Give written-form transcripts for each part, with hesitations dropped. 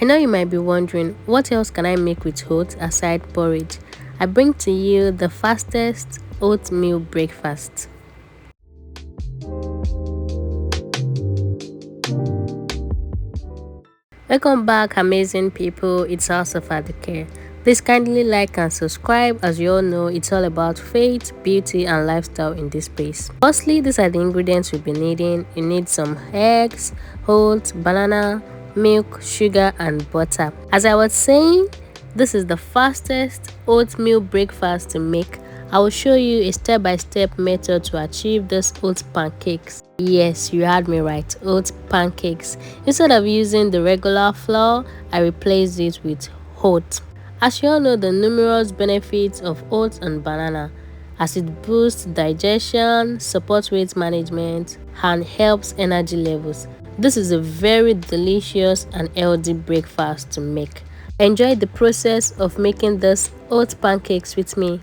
I know you might be wondering, what else can I make with oats aside porridge? I bring to you the fastest oatmeal breakfast. Welcome back, amazing people. It's House of Advocate. Please kindly like and subscribe. As you all know, it's all about faith, beauty, and lifestyle in this space. Firstly, these are the ingredients you'll be needing. You need some eggs, oats, banana, milk, sugar, and butter. As I was saying, this is the fastest oatmeal breakfast to make. I will show you a step-by-step method to achieve this oat pancakes. Yes, you heard me right, oat pancakes. Instead of using the regular flour, I replaced it with oat. As you all know, the numerous benefits of oats and banana, as it boosts digestion, supports weight management, and helps energy levels. This is a very delicious and healthy breakfast to make. Enjoy the process of making this oat pancakes with me.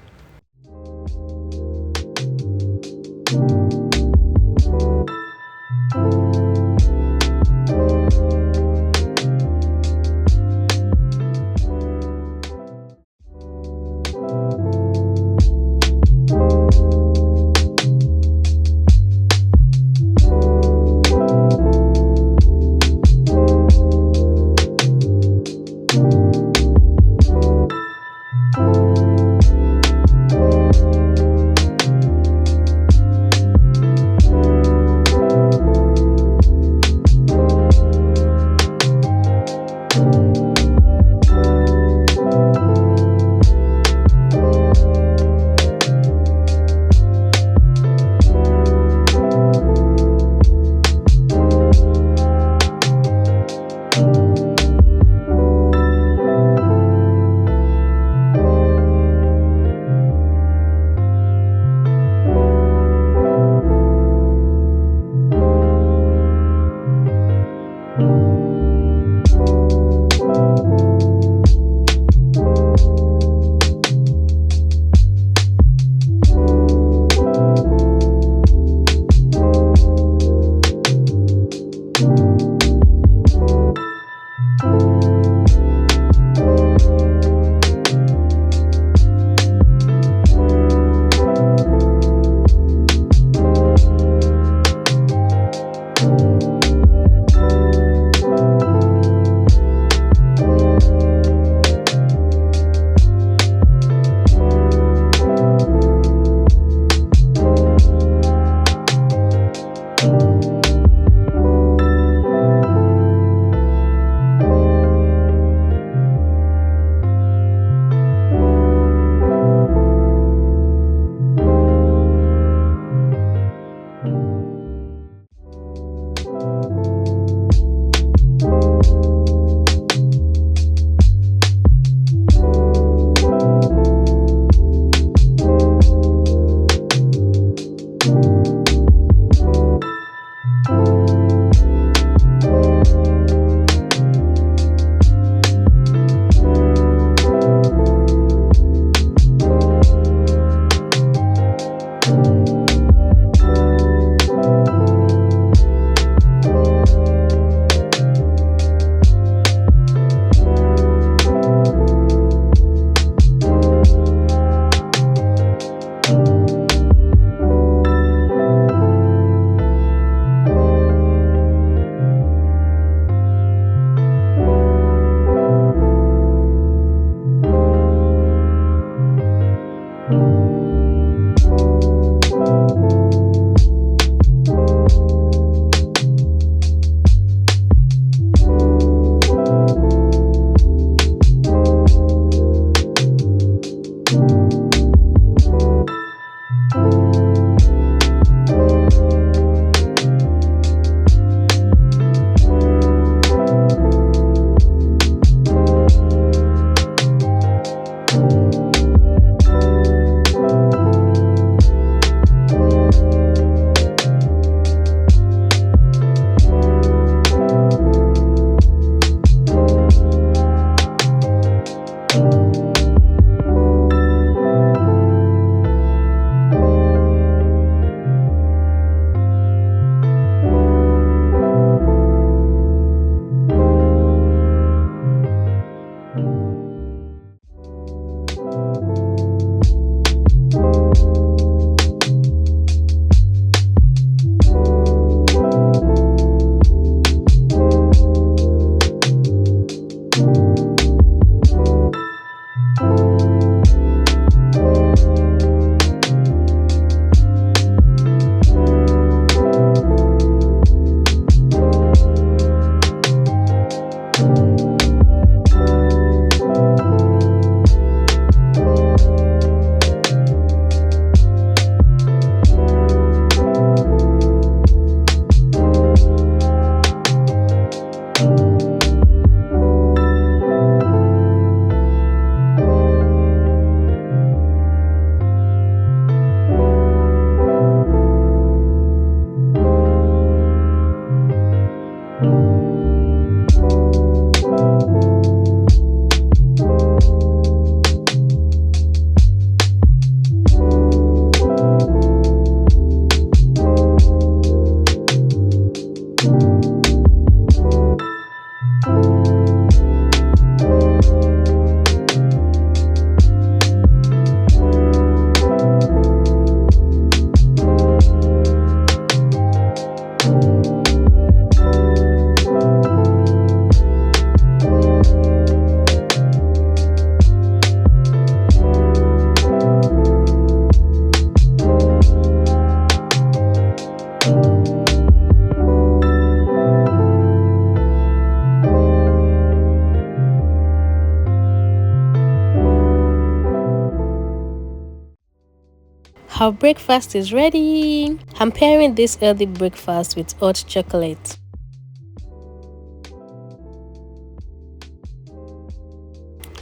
Our breakfast is ready. I'm pairing this healthy breakfast with hot chocolate.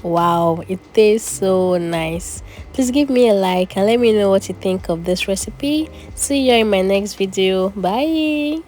Wow, it tastes so nice. Please give me a like and let me know what you think of this recipe. See you in my next video. Bye.